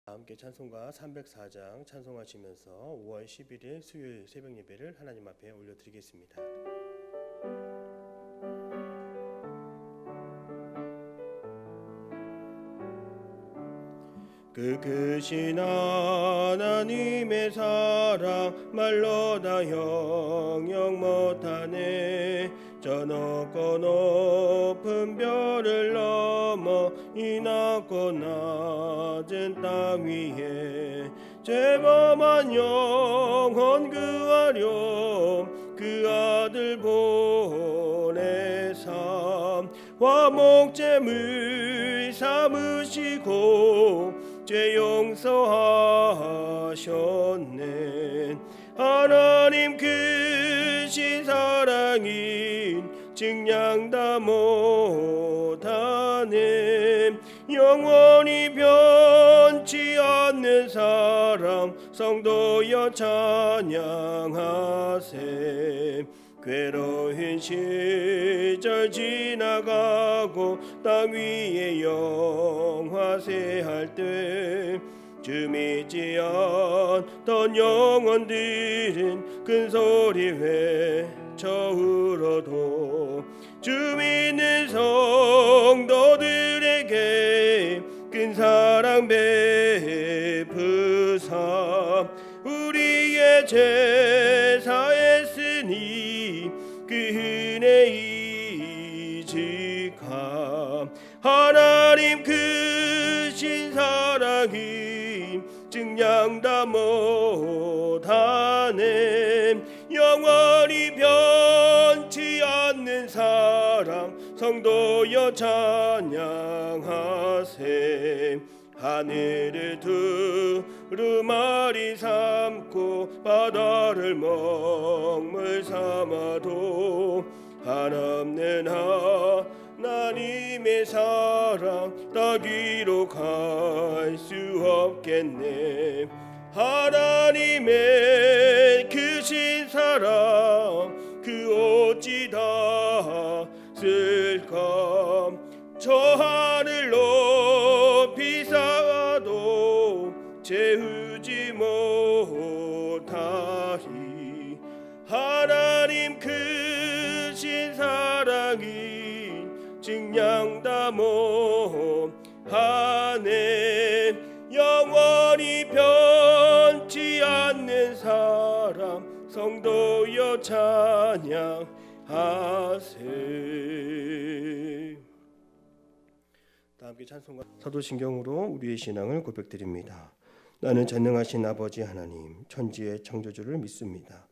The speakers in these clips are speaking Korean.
함께 찬송가 304장 찬송하시면서 5월 11일 수요일 새벽 예배를 하나님 앞에 올려드리겠습니다. 그 크신 하나님의 사랑 말로 다 형용 못하네. 저 높고 높은 별을 넘어 이 낮고 낮은 땅 위에 죄범한 영혼 구하렴 그 아들 보내사 화목제물 삼으시고 죄 용서하셨네. 하나님 크신 사랑인 증량 다 못하네. 영원히 변치 않는 사랑 성도여 찬양하세. 괴로운 시절 지나가고 땅 위에 영화세할 때 주 믿지 않던 영혼들은 큰소리 외쳐 울어도 주 믿는 성도들에게 큰 사랑 베푸사 우리의 죄 사했으니 그 은혜 이직함. 하나님 크신 사랑이 증량 다 못하네. 영원히 변치 않는 사랑 성도여 찬양하세. 하늘을 두루마리 삼고 바다를 먹물 삼아도 한없는 하나님의 사랑 다 기록할 수 없겠네. 하나님의 크신 사랑 그 어찌 다 쓸까. 저 하늘 높이 쌓아도 채우지 못하리. 하나님 크신 사랑이 증량 다 못하네. 영원히 변치 않는 사랑 성도여 찬양하세. 함께 찬송가 사도신경으로 우리의 신앙을 고백드립니다. 나는 전능하신 아버지 하나님 천지의 창조주를 믿습니다.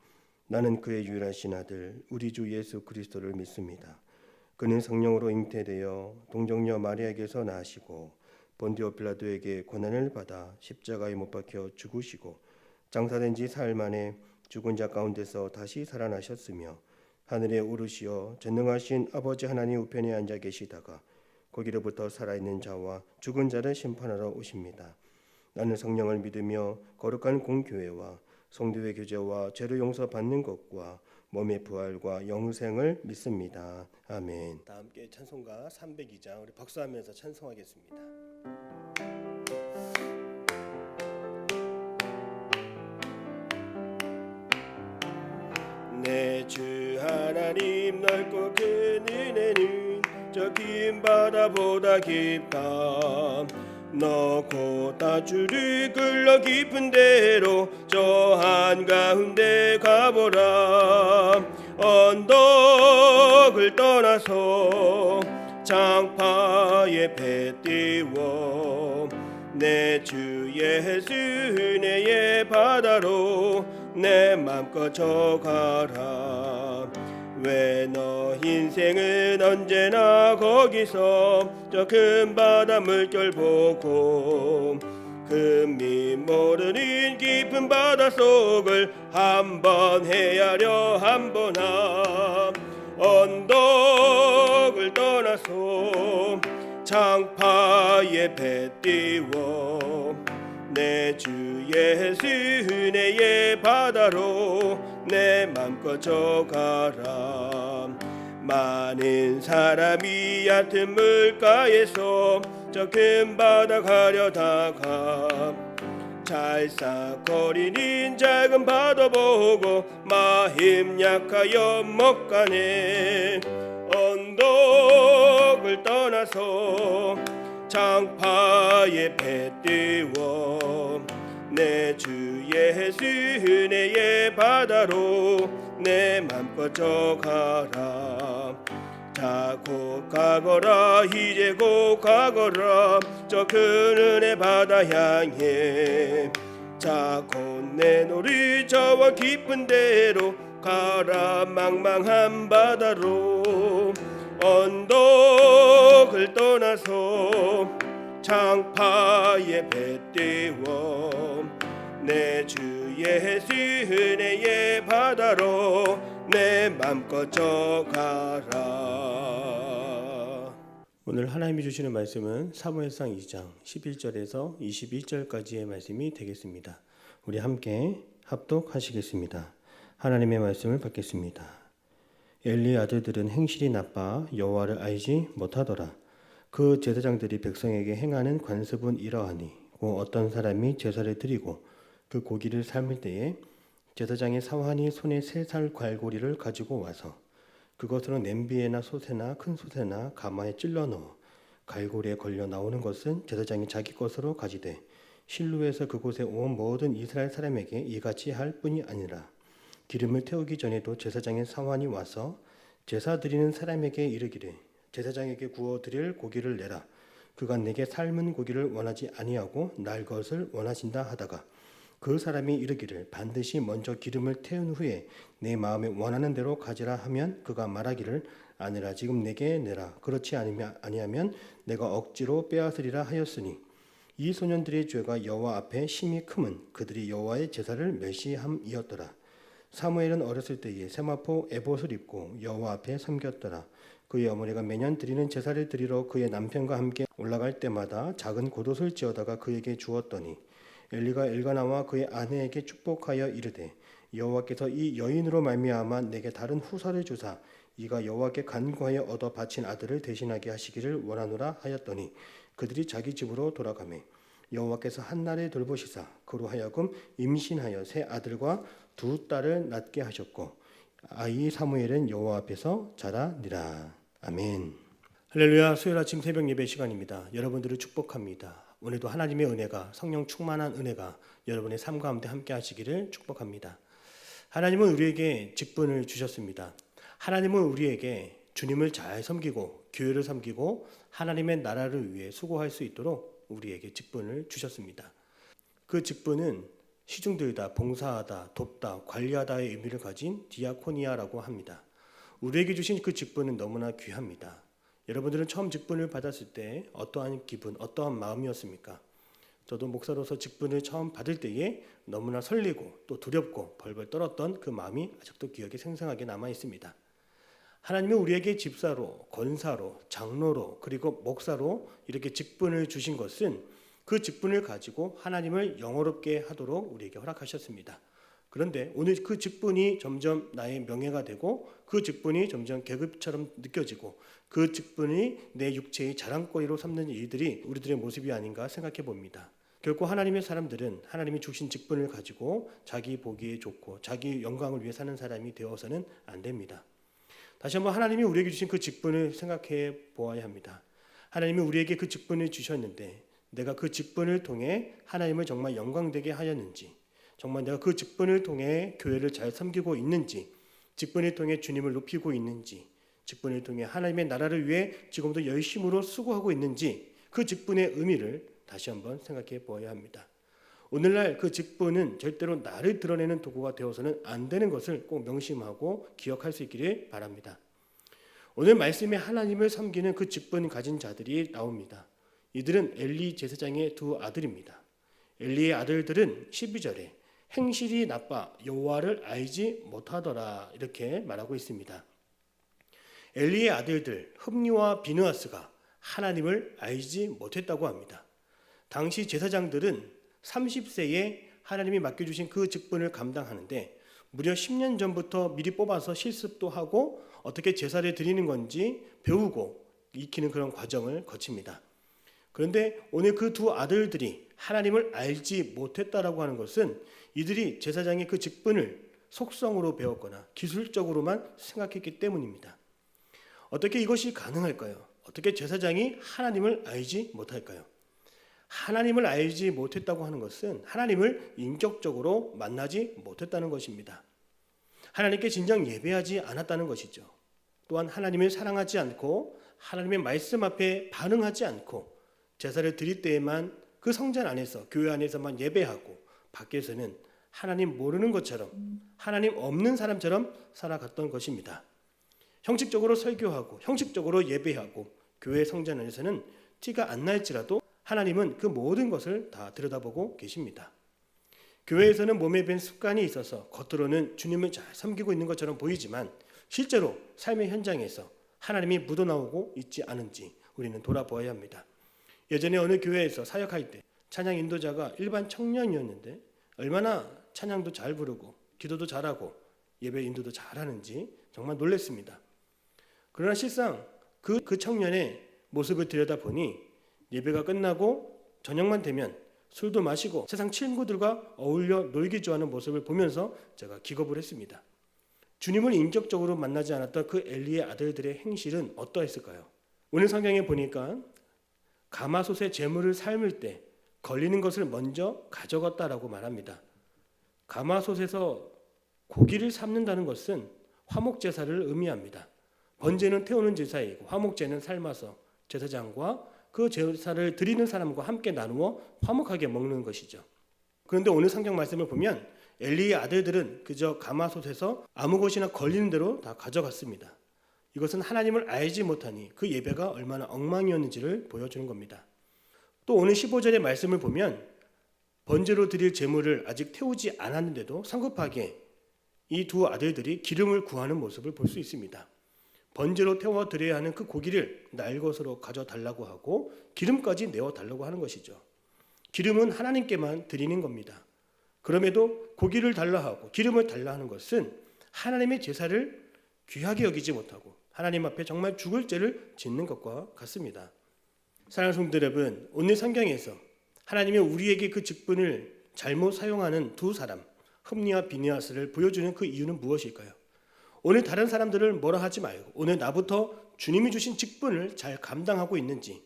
나는 그의 유일하신 아들 우리 주 예수 그리스도를 믿습니다. 그는 성령으로 잉태되어 동정녀 마리아에게서 나시고 본디오 빌라도에게 고난을 받아 십자가에 못 박혀 죽으시고 장사된 지 사흘 만에 죽은 자 가운데서 다시 살아나셨으며 하늘에 오르시어 전능하신 아버지 하나님 우편에 앉아 계시다가 거기로부터 살아있는 자와 죽은 자를 심판하러 오십니다. 나는 성령을 믿으며 거룩한 공교회와 성도의 교제와 죄를 용서받는 것과 몸의 부활과 영생을 믿습니다. 아멘. 다 함께 찬송가 302장 우리 박수하면서 찬송하겠습니다. 내 주 하나님 넓고 큰 은혜는 저 긴 바다보다 깊다. 너 곧 다주를 끌러 깊은 데로 저 한가운데 가보라. 언덕을 떠나서 장파에 배 띄워 내 주 예수 은혜의 바다로 내 맘껏 져가라. 왜 너 인생은 언제나 거기서 저 큰 바다 물결 보고 금이 모르는 깊은 바다 속을 한번 헤아려 한번 언덕을 떠나서 장파에 배 띄워 내 주 예수 은혜의 바다로 내 맘껏 져가라. 많은 사람이 얕은 물가에서 저 큰 바다 가려다가 찰싹거리는 작은 바다 보고 마음 약하여 못 가네. 언덕을 떠나서 장파에 배 띄워 내 주 예수 은혜의 바다로 내 맘 뻗어가라. 자 곧 가거라 이제 곧 가거라 저 큰 은혜 바다 향해. 자 곧 내 노를 저와 깊은 데로 가라 망망한 바다로. 언덕을 떠나서 장파에 배 띄워 내 주 예수 은혜의 바다로 내 맘껏 져가라. 오늘 하나님이 주시는 말씀은 사무엘상 2장 11절에서 22절까지의 말씀이 되겠습니다. 우리 함께 합독하시겠습니다. 하나님의 말씀을 받겠습니다. 엘리의 아들들은 행실이 나빠 여호와를 알지 못하더라. 그 제사장들이 백성에게 행하는 관습은 이러하니 곧 어떤 사람이 제사를 드리고 그 고기를 삶을 때에 제사장의 사환이 손에 3살 갈고리를 가지고 와서 그것으로 냄비에나 솥에나 큰 솥에나 가마에 찔러 넣어 갈고리에 걸려 나오는 것은 제사장이 자기 것으로 가지되 실로에서 그곳에 온 모든 이스라엘 사람에게 이같이 할 뿐이 아니라 기름을 태우기 전에도 제사장의 사환이 와서 제사 드리는 사람에게 이르기를 제사장에게 구워 드릴 고기를 내라. 그가 내게 삶은 고기를 원하지 아니하고 날 것을 원하신다 하다가 그 사람이 이르기를 반드시 먼저 기름을 태운 후에 내 마음에 원하는 대로 가지라 하면 그가 말하기를 아니라 지금 내게 내라. 그렇지 아니하면 내가 억지로 빼앗으리라 하였으니 이 소년들의 죄가 여호와 앞에 심히 크면 그들이 여호와의 제사를 멸시함이었더라. 사무엘은 어렸을 때에 세마포 에봇을 입고 여호와 앞에 섬겼더라. 그의 어머니가 매년 드리는 제사를 드리러 그의 남편과 함께 올라갈 때마다 작은 겉옷을 지어다가 그에게 주었더니 엘리가 엘가나와 그의 아내에게 축복하여 이르되 여호와께서 이 여인으로 말미암아 내게 다른 후사를 주사 이가 여호와께 간구하여 얻어 바친 아들을 대신하게 하시기를 원하노라 하였더니 그들이 자기 집으로 돌아가매 여호와께서 한날에 돌보시사 그로 하여금 임신하여 3 아들과 2 딸을 낳게 하셨고 아이 사무엘은 여호와 앞에서 자라니라. 아멘. 할렐루야. 수요일 아침 새벽 예배 시간입니다. 여러분들을 축복합니다. 오늘도 하나님의 은혜가 성령 충만한 은혜가 여러분의 삶 가운데 함께 하시기를 축복합니다. 하나님은 우리에게 직분을 주셨습니다. 하나님은 우리에게 주님을 잘 섬기고 교회를 섬기고 하나님의 나라를 위해 수고할 수 있도록 우리에게 직분을 주셨습니다. 그 직분은 시중들다, 봉사하다, 돕다, 관리하다의 의미를 가진 디아코니아라고 합니다. 우리에게 주신 그 직분은 너무나 귀합니다. 여러분들은 처음 직분을 받았을 때 어떠한 기분, 어떠한 마음이었습니까? 저도 목사로서 직분을 처음 받을 때에 너무나 설레고 또 두렵고 벌벌 떨었던 그 마음이 아직도 기억에 생생하게 남아 있습니다. 하나님은 우리에게 집사로, 권사로, 장로로 그리고 목사로 이렇게 직분을 주신 것은 그 직분을 가지고 하나님을 영화롭게 하도록 우리에게 허락하셨습니다. 그런데 오늘 그 직분이 점점 나의 명예가 되고 그 직분이 점점 계급처럼 느껴지고 그 직분이 내 육체의 자랑거리로 삼는 일들이 우리들의 모습이 아닌가 생각해 봅니다. 결코 하나님의 사람들은 하나님이 주신 직분을 가지고 자기 보기에 좋고 자기 영광을 위해 사는 사람이 되어서는 안 됩니다. 다시 한번 하나님이 우리에게 주신 그 직분을 생각해 보아야 합니다. 하나님이 우리에게 그 직분을 주셨는데 내가 그 직분을 통해 하나님을 정말 영광되게 하였는지, 정말 내가 그 직분을 통해 교회를 잘 섬기고 있는지, 직분을 통해 주님을 높이고 있는지, 직분을 통해 하나님의 나라를 위해 지금도 열심으로 수고하고 있는지 그 직분의 의미를 다시 한번 생각해 보아야 합니다. 오늘날 그 직분은 절대로 나를 드러내는 도구가 되어서는 안 되는 것을 꼭 명심하고 기억할 수 있기를 바랍니다. 오늘 말씀에 하나님을 섬기는 그 직분 가진 자들이 나옵니다. 이들은 엘리 제사장의 2 아들입니다. 엘리의 아들들은 12절에 행실이 나빠 여호와를 알지 못하더라 이렇게 말하고 있습니다. 엘리의 아들들 흠니와 비느하스가 하나님을 알지 못했다고 합니다. 당시 제사장들은 30세에 하나님이 맡겨주신 그 직분을 감당하는데 무려 10년 전부터 미리 뽑아서 실습도 하고 어떻게 제사를 드리는 건지 배우고 익히는 그런 과정을 거칩니다. 그런데 오늘 그 두 아들들이 하나님을 알지 못했다라고 하는 것은 이들이 제사장의 그 직분을 속성으로 배웠거나 기술적으로만 생각했기 때문입니다. 어떻게 이것이 가능할까요? 어떻게 제사장이 하나님을 알지 못할까요? 하나님을 알지 못했다고 하는 것은 하나님을 인격적으로 만나지 못했다는 것입니다. 하나님께 진정 예배하지 않았다는 것이죠. 또한 하나님을 사랑하지 않고 하나님의 말씀 앞에 반응하지 않고 제사를 드릴 때에만 그 성전 안에서 교회 안에서만 예배하고 밖에서는 하나님 모르는 것처럼 하나님 없는 사람처럼 살아갔던 것입니다. 형식적으로 설교하고 형식적으로 예배하고 교회 성전 안에서는 티가 안 날지라도 하나님은 그 모든 것을 다 들여다보고 계십니다. 교회에서는 몸에 밴 습관이 있어서 겉으로는 주님을 잘 섬기고 있는 것처럼 보이지만 실제로 삶의 현장에서 하나님이 묻어나오고 있지 않은지 우리는 돌아보아야 합니다. 예전에 어느 교회에서 사역할 때 찬양 인도자가 일반 청년이었는데 얼마나 찬양도 잘 부르고 기도도 잘하고 예배 인도도 잘하는지 정말 놀랐습니다. 그러나 실상 그 청년의 모습을 들여다보니 예배가 끝나고 저녁만 되면 술도 마시고 세상 친구들과 어울려 놀기 좋아하는 모습을 보면서 제가 기겁을 했습니다. 주님을 인격적으로 만나지 않았던 그 엘리의 아들들의 행실은 어떠했을까요? 오늘 성경에 보니까 가마솥에 재물을 삶을 때 걸리는 것을 먼저 가져갔다라고 말합니다. 가마솥에서 고기를 삶는다는 것은 화목제사를 의미합니다. 번제는 태우는 제사이고 화목제는 삶아서 제사장과 그 제사를 드리는 사람과 함께 나누어 화목하게 먹는 것이죠. 그런데 오늘 성경 말씀을 보면 엘리의 아들들은 그저 가마솥에서 아무 것이나 걸리는 대로 다 가져갔습니다. 이것은 하나님을 알지 못하니 그 예배가 얼마나 엉망이었는지를 보여주는 겁니다. 또 오늘 15절의 말씀을 보면 번제로 드릴 제물을 아직 태우지 않았는데도 성급하게 이 두 아들들이 기름을 구하는 모습을 볼 수 있습니다. 번제로 태워 드려야 하는 그 고기를 날 것으로 가져달라고 하고 기름까지 내어달라고 하는 것이죠. 기름은 하나님께만 드리는 겁니다. 그럼에도 고기를 달라 하고 기름을 달라 하는 것은 하나님의 제사를 귀하게 여기지 못하고 하나님 앞에 정말 죽을 죄를 짓는 것과 같습니다. 사랑하는 성도 여러분, 오늘 성경에서 하나님이 우리에게 그 직분을 잘못 사용하는 두 사람 흠니와 비느하스를 보여주는 그 이유는 무엇일까요? 오늘 다른 사람들을 뭐라 하지 말고 오늘 나부터 주님이 주신 직분을 잘 감당하고 있는지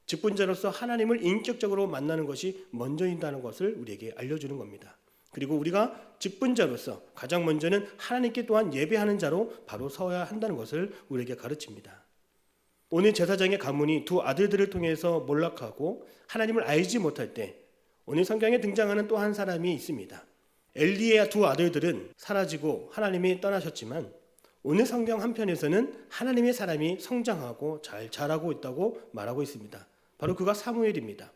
직분자로서 하나님을 인격적으로 만나는 것이 먼저인다는 것을 우리에게 알려주는 겁니다. 그리고 우리가 직분자로서 가장 먼저는 하나님께 또한 예배하는 자로 바로 서야 한다는 것을 우리에게 가르칩니다. 오늘 제사장의 가문이 두 아들들을 통해서 몰락하고 하나님을 알지 못할 때 오늘 성경에 등장하는 또 한 사람이 있습니다. 엘리의 두 아들들은 사라지고 하나님이 떠나셨지만 오늘 성경 한편에서는 하나님의 사람이 성장하고 잘 자라고 있다고 말하고 있습니다. 바로 그가 사무엘입니다.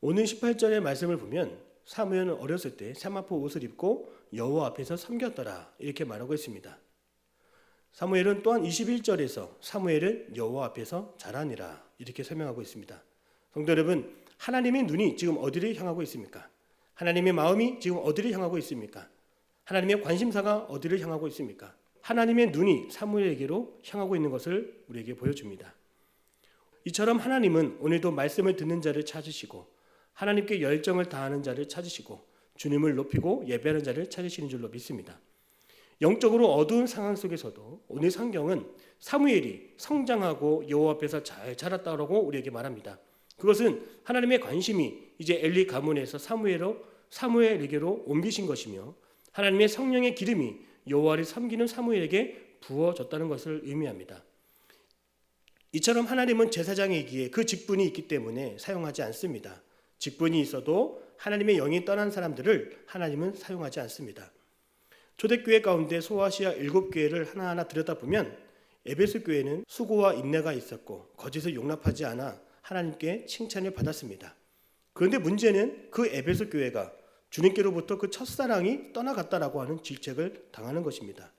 오늘 18절의 말씀을 보면 사무엘은 어렸을 때 세마포 옷을 입고 여호와 앞에서 섬겼더라 이렇게 말하고 있습니다. 사무엘은 또한 21절에서 사무엘은 여호와 앞에서 자라니라 이렇게 설명하고 있습니다. 성도 여러분, 하나님의 눈이 지금 어디를 향하고 있습니까? 하나님의 마음이 지금 어디를 향하고 있습니까? 하나님의 관심사가 어디를 향하고 있습니까? 하나님의 눈이 사무엘에게로 향하고 있는 것을 우리에게 보여줍니다. 이처럼 하나님은 오늘도 말씀을 듣는 자를 찾으시고 하나님께 열정을 다하는 자를 찾으시고 주님을 높이고 예배하는 자를 찾으시는 줄로 믿습니다. 영적으로 어두운 상황 속에서도 오늘 성경은 사무엘이 성장하고 여호와 앞에서 잘 자랐다고 우리에게 말합니다. 그것은 하나님의 관심이 이제 엘리 가문에서 사무엘에게로 옮기신 것이며 하나님의 성령의 기름이 여호와를 섬기는 사무엘에게 부어졌다는 것을 의미합니다. 이처럼 하나님은 제사장이기에 그 직분이 있기 때문에 사용하지 않습니다. 직분이 있어도 하나님의 영이 떠난 사람들을 하나님은 사용하지 않습니다. 초대교회 가운데 소아시아 7교회를 하나하나 들여다보면 에베소 교회는 수고와 인내가 있었고 거짓을 용납하지 않아 하나님께 칭찬을 받았습니다. 그런데 문제는 그 에베소 교회가 주님께로부터 그 첫사랑이 떠나갔다라고 하는 질책을 당하는 것입니다.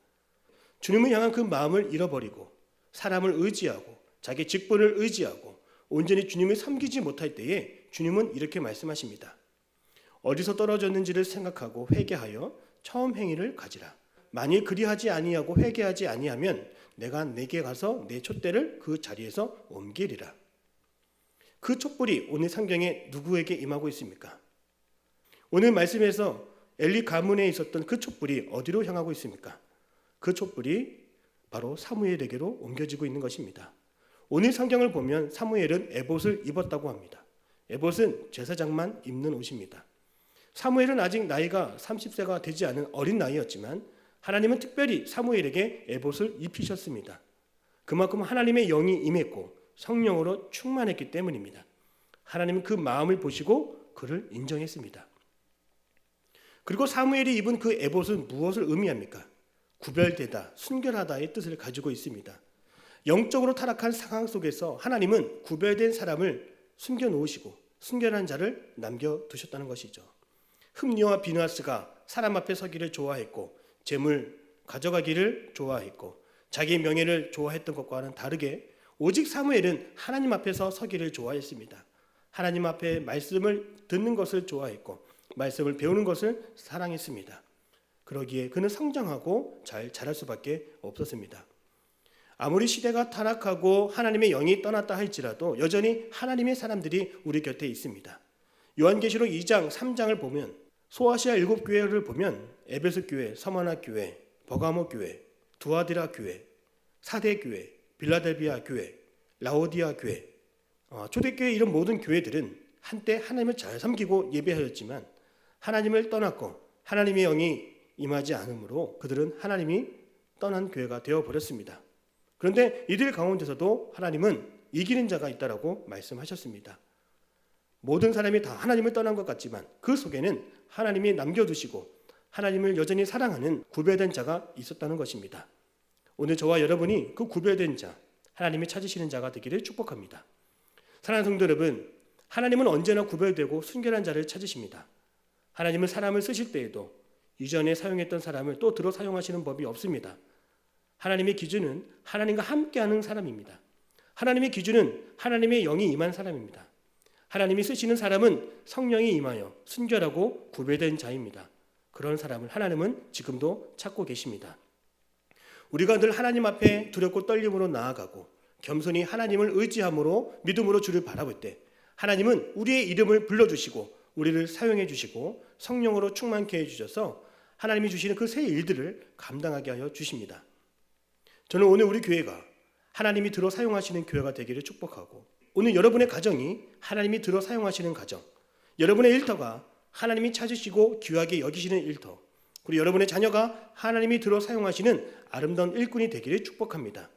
주님을 향한 그 마음을 잃어버리고 사람을 의지하고 자기 직분을 의지하고 온전히 주님을 섬기지 못할 때에 주님은 이렇게 말씀하십니다. 어디서 떨어졌는지를 생각하고 회개하여 처음 행위를 가지라. 만일 그리하지 아니하고 회개하지 아니하면 내가 내게 가서 내 촛대를 그 자리에서 옮기리라. 그 촛불이 오늘 성경에 누구에게 임하고 있습니까? 오늘 말씀에서 엘리 가문에 있었던 그 촛불이 어디로 향하고 있습니까? 그 촛불이 바로 사무엘에게로 옮겨지고 있는 것입니다. 오늘 성경을 보면 사무엘은 에봇을 입었다고 합니다. 에봇은 제사장만 입는 옷입니다. 사무엘은 아직 나이가 30세가 되지 않은 어린 나이였지만 하나님은 특별히 사무엘에게 에봇을 입히셨습니다. 그만큼 하나님의 영이 임했고 성령으로 충만했기 때문입니다. 하나님은 그 마음을 보시고 그를 인정했습니다. 그리고 사무엘이 입은 그 에봇은 무엇을 의미합니까? 구별되다, 순결하다의 뜻을 가지고 있습니다. 영적으로 타락한 상황 속에서 하나님은 구별된 사람을 숨겨놓으시고 순결한 자를 남겨두셨다는 것이죠. 흠리와 비누아스가 사람 앞에 서기를 좋아했고 재물 가져가기를 좋아했고 자기 명예를 좋아했던 것과는 다르게 오직 사무엘은 하나님 앞에서 서기를 좋아했습니다. 하나님 앞에 말씀을 듣는 것을 좋아했고 말씀을 배우는 것을 사랑했습니다. 그러기에 그는 성장하고 잘 자랄 수밖에 없었습니다. 아무리 시대가 타락하고 하나님의 영이 떠났다 할지라도 여전히 하나님의 사람들이 우리 곁에 있습니다. 요한계시록 2장, 3장을 보면 소아시아 7교회를 보면 에베소 교회, 서머나 교회, 버가모 교회, 두아디라 교회, 사대 교회, 빌라델비아 교회, 라오디아 교회, 초대교회 이런 모든 교회들은 한때 하나님을 잘 섬기고 예배하였지만 하나님을 떠났고 하나님의 영이 임하지 않으므로 그들은 하나님이 떠난 교회가 되어버렸습니다. 그런데 이들 가운데서도 하나님은 이기는 자가 있다라고 말씀하셨습니다. 모든 사람이 다 하나님을 떠난 것 같지만 그 속에는 하나님이 남겨두시고 하나님을 여전히 사랑하는 구별된 자가 있었다는 것입니다. 오늘 저와 여러분이 그 구별된 자, 하나님이 찾으시는 자가 되기를 축복합니다. 사랑하는 성도 여러분, 하나님은 언제나 구별되고 순결한 자를 찾으십니다. 하나님은 사람을 쓰실 때에도 이전에 사용했던 사람을 또 들어 사용하시는 법이 없습니다. 하나님의 기준은 하나님과 함께하는 사람입니다. 하나님의 기준은 하나님의 영이 임한 사람입니다. 하나님이 쓰시는 사람은 성령이 임하여 순결하고 구별된 자입니다. 그런 사람을 하나님은 지금도 찾고 계십니다. 우리가 늘 하나님 앞에 두렵고 떨림으로 나아가고 겸손히 하나님을 의지함으로 믿음으로 주를 바라볼 때 하나님은 우리의 이름을 불러주시고 우리를 사용해 주시고 성령으로 충만케 해주셔서 하나님이 주시는 그 새 일들을 감당하게 하여 주십니다. 저는 오늘 우리 교회가 하나님이 들어 사용하시는 교회가 되기를 축복하고 오늘 여러분의 가정이 하나님이 들어 사용하시는 가정, 여러분의 일터가 하나님이 찾으시고 귀하게 여기시는 일터, 그리고 여러분의 자녀가 하나님이 들어 사용하시는 아름다운 일꾼이 되기를 축복합니다.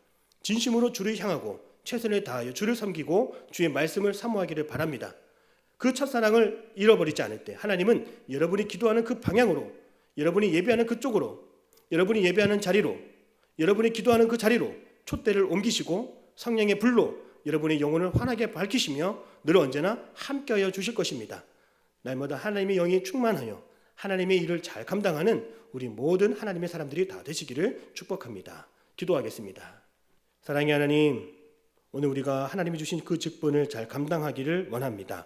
진심으로 주를 향하고 최선을 다하여 주를 섬기고 주의 말씀을 사모하기를 바랍니다. 그 첫사랑을 잃어버리지 않을 때 하나님은 여러분이 기도하는 그 방향으로, 여러분이 예배하는 그쪽으로, 여러분이 예배하는 자리로, 여러분이 기도하는 그 자리로 촛대를 옮기시고 성령의 불로 여러분의 영혼을 환하게 밝히시며 늘 언제나 함께하여 주실 것입니다. 날마다 하나님의 영이 충만하여 하나님의 일을 잘 감당하는 우리 모든 하나님의 사람들이 다 되시기를 축복합니다. 기도하겠습니다. 사랑의 하나님, 오늘 우리가 하나님이 주신 그 직분을 잘 감당하기를 원합니다.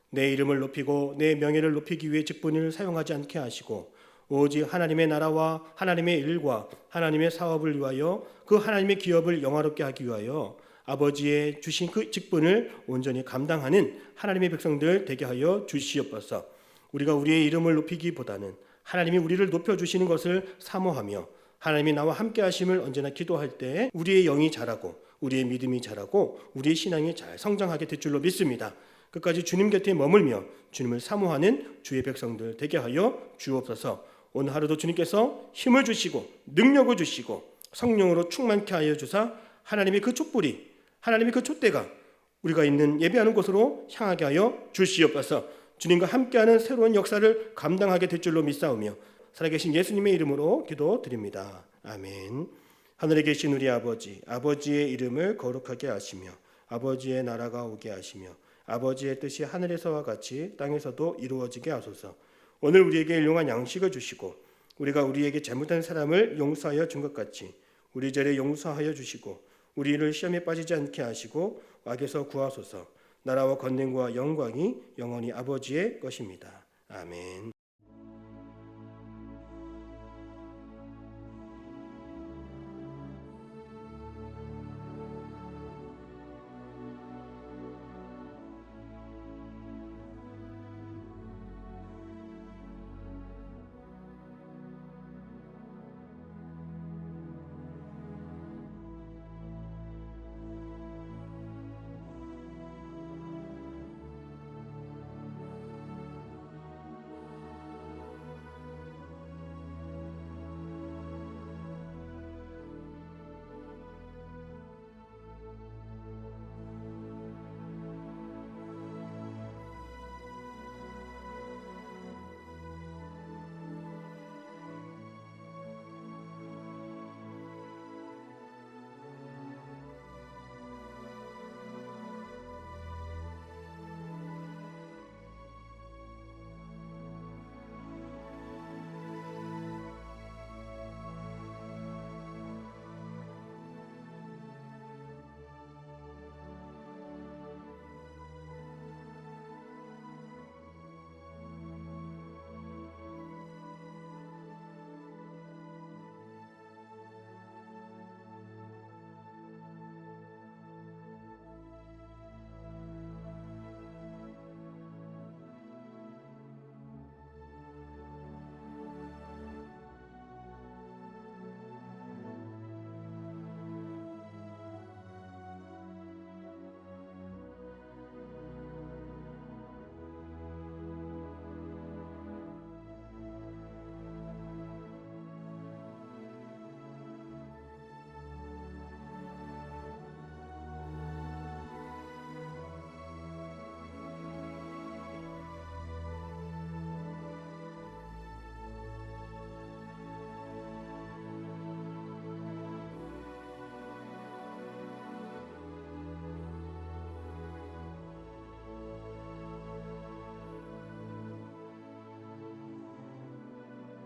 내 이름을 높이고 내 명예를 높이기 위해 직분을 사용하지 않게 하시고 오직 하나님의 나라와 하나님의 일과 하나님의 사업을 위하여 그 하나님의 기업을 영화롭게 하기 위하여 아버지의 주신 그 직분을 온전히 감당하는 하나님의 백성들 되게 하여 주시옵소서. 우리가 우리의 이름을 높이기보다는 하나님이 우리를 높여주시는 것을 사모하며 하나님이 나와 함께 하심을 언제나 기도할 때 우리의 영이 자라고 우리의 믿음이 자라고 우리의 신앙이 잘 성장하게 될 줄로 믿습니다. 끝까지 주님 곁에 머물며 주님을 사모하는 주의 백성들 되게 하여 주옵소서. 오늘 하루도 주님께서 힘을 주시고 능력을 주시고 성령으로 충만케 하여 주사 하나님의 그 촛불이, 하나님의 그 촛대가 우리가 있는 예배하는 곳으로 향하게 하여 주시옵소서. 주님과 함께하는 새로운 역사를 감당하게 될 줄로 믿사오며 살아계신 예수님의 이름으로 기도드립니다. 아멘. 하늘에 계신 우리 아버지, 아버지의 이름을 거룩하게 하시며 아버지의 나라가 오게 하시며 아버지의 뜻이 하늘에서와 같이 땅에서도 이루어지게 하소서. 오늘 우리에게 일용할 양식을 주시고 우리가 우리에게 잘못한 사람을 용서하여 준 것 같이 우리 죄를 용서하여 주시고 우리를 시험에 빠지지 않게 하시고 악에서 구하소서. 나라와 권능과 영광이 영원히 아버지의 것입니다. 아멘.